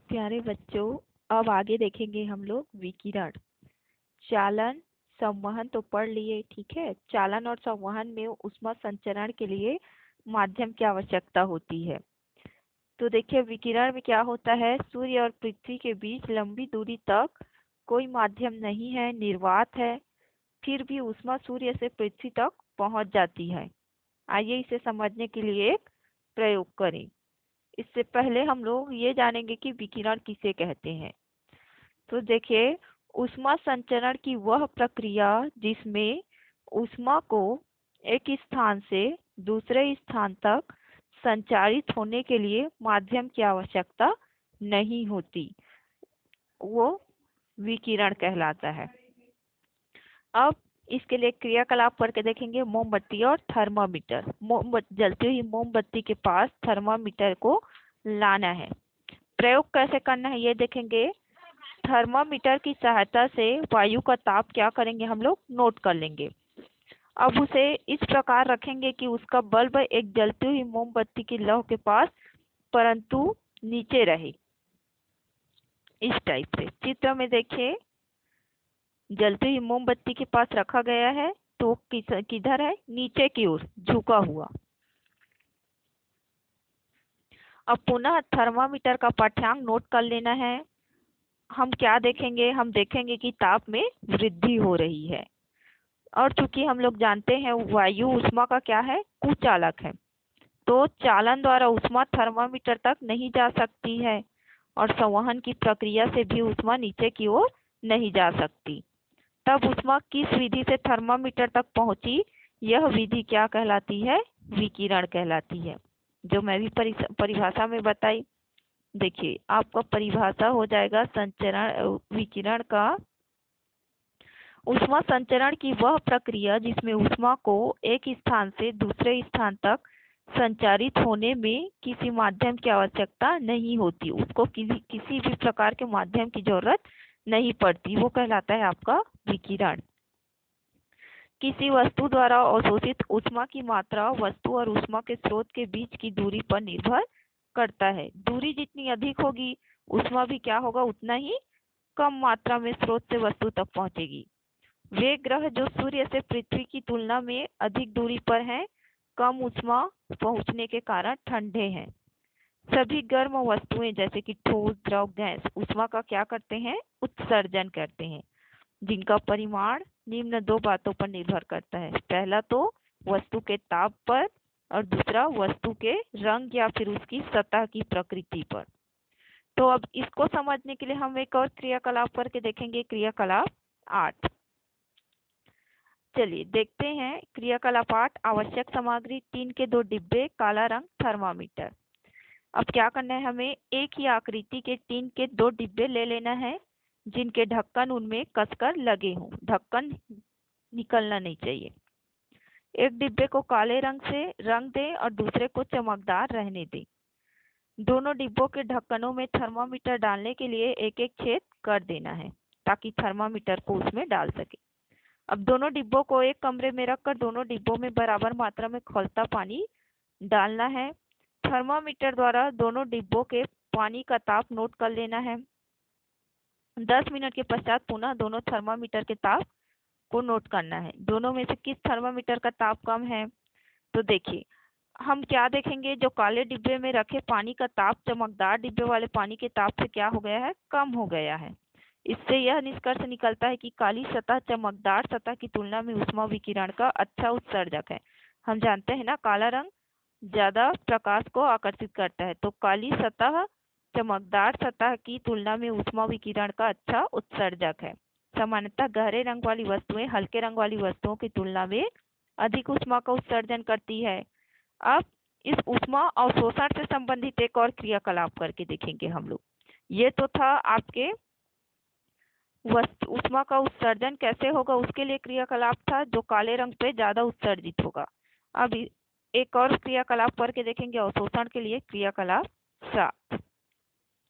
प्यारे बच्चों, अब आगे देखेंगे हम लोग विकिरण। चालन, संवहन तो पढ़ लिए, ठीक है। चालन और संवहन में ऊष्मा संचरण के लिए माध्यम की आवश्यकता होती है। तो देखिए विकिरण में क्या होता है, सूर्य और पृथ्वी के बीच लंबी दूरी तक कोई माध्यम नहीं है, निर्वात है, फिर भी ऊष्मा सूर्य से पृथ्वी तक पहुंच जाती है। आइए इसे समझने के लिए एक प्रयोग करें। इससे पहले हम लोग ये जानेंगे कि विकिरण किसे कहते हैं। तो देखिए, ऊष्मा संचरण की वह प्रक्रिया जिसमें ऊष्मा को एक स्थान से दूसरे स्थान तक संचारित होने के लिए माध्यम की आवश्यकता नहीं होती, वो विकिरण कहलाता है। अब इसके लिए क्रियाकलाप करके देखेंगे। मोमबत्ती और थर्मामीटर। जलती हुई मोमबत्ती के पास थर्मामीटर को लाना है। प्रयोग कैसे करना है ये देखेंगे। थर्मामीटर की सहायता से वायु का ताप क्या करेंगे, हम लोग नोट कर लेंगे। अब उसे इस प्रकार रखेंगे कि उसका बल्ब एक जलती हुई मोमबत्ती की लौ के पास परंतु नीचे रहे। इस टाइप से चित्र में देखिए, जलती हुई मोमबत्ती के पास रखा गया है तो किधर है, नीचे की ओर झुका हुआ। अब पुनः थर्मामीटर का पाठ्यांक नोट कर लेना है। हम क्या देखेंगे, हम देखेंगे कि ताप में वृद्धि हो रही है। और चूंकि हम लोग जानते हैं वायु ऊष्मा का क्या है, कुचालक है, तो चालन द्वारा ऊष्मा थर्मामीटर तक नहीं जा सकती है और संवहन की प्रक्रिया से भी ऊष्मा नीचे की ओर नहीं जा सकती। तब ऊष्मा किस विधि से थर्मामीटर तक पहुंची, यह विधि क्या कहलाती है, विकिरण कहलाती है, जो मैं भी परिभाषा में बताई। देखिए आपका परिभाषा हो जाएगा संचरण विकिरण का। ऊष्मा संचरण की वह प्रक्रिया जिसमें ऊष्मा को एक स्थान से दूसरे स्थान तक संचारित होने में किसी माध्यम की आवश्यकता नहीं होती, उसको किसी भी प्रकार के माध्यम की जरूरत नहीं पड़ती, वो कहलाता है आपका विकिरण। किसी वस्तु द्वारा अवशोषित ऊष्मा की मात्रा वस्तु और ऊष्मा के स्रोत के बीच की दूरी पर निर्भर करता है। दूरी जितनी अधिक होगी ऊष्मा भी क्या होगा, उतना ही कम मात्रा में स्रोत से वस्तु तक पहुंचेगी। वे ग्रह जो सूर्य से पृथ्वी की तुलना में अधिक दूरी पर हैं, कम ऊष्मा पहुंचने के कारण ठंडे हैं। सभी गर्म वस्तुएं जैसे कि ठोस, द्रव, गैस ऊष्मा का क्या करते हैं, उत्सर्जन करते हैं, जिनका परिमाण निम्न दो बातों पर निर्भर करता है। पहला तो वस्तु के ताप पर और दूसरा वस्तु के रंग या फिर उसकी सतह की प्रकृति पर। तो अब इसको समझने के लिए हम एक और क्रियाकलाप करके देखेंगे, क्रियाकलाप 8। चलिए देखते हैं क्रियाकलाप 8। आवश्यक सामग्री 3 के 2 डिब्बे, काला रंग, थर्मामीटर। अब क्या करना है, हमें एक ही आकृति के 3 के 2 डिब्बे ले लेना है जिनके ढक्कन उनमें कसकर लगे हों, ढक्कन निकलना नहीं चाहिए। एक डिब्बे को काले रंग से रंग दें और दूसरे को चमकदार रहने दें। दोनों डिब्बों के ढक्कनों में थर्मामीटर डालने के लिए एक एक छेद कर देना है ताकि थर्मामीटर को उसमें डाल सके। अब दोनों डिब्बों को एक कमरे में रखकर दोनों डिब्बों में बराबर मात्रा में खौलता पानी डालना है। थर्मामीटर द्वारा दोनों डिब्बों के पानी का ताप नोट कर लेना है। 10 मिनट के पश्चात पुनः दोनों थर्मामीटर के ताप को नोट करना है। दोनों में से किस थर्मामीटर का ताप कम है, तो देखिए हम क्या देखेंगे, जो काले डिब्बे में रखे पानी का ताप चमकदार डिब्बे वाले पानी के ताप से क्या हो गया है, कम हो गया है। इससे यह निष्कर्ष निकलता है कि काली सतह चमकदार सतह की तुलना में ऊष्मा विकिरण का अच्छा उत्सर्जक है। हम जानते हैं ना, काला रंग ज्यादा प्रकाश को आकर्षित करता है, तो काली सतह चमकदार सतह की तुलना में ऊष्मा विकिरण का अच्छा उत्सर्जक है। सामान्यतः गहरे रंग वाली वस्तुएं हल्के रंग वाली वस्तुओं की तुलना में अधिक ऊष्मा का उत्सर्जन करती है। अब इस ऊष्मा अवशोषण से संबंधित एक और क्रियाकलाप करके देखेंगे हम लोग। ये तो था आपके ऊष्मा का उत्सर्जन कैसे होगा उसके लिए क्रियाकलाप था, जो काले रंग पे ज्यादा उत्सर्जित होगा। अब एक और क्रियाकलाप करके देखेंगे अवशोषण के लिए, क्रियाकलाप 7।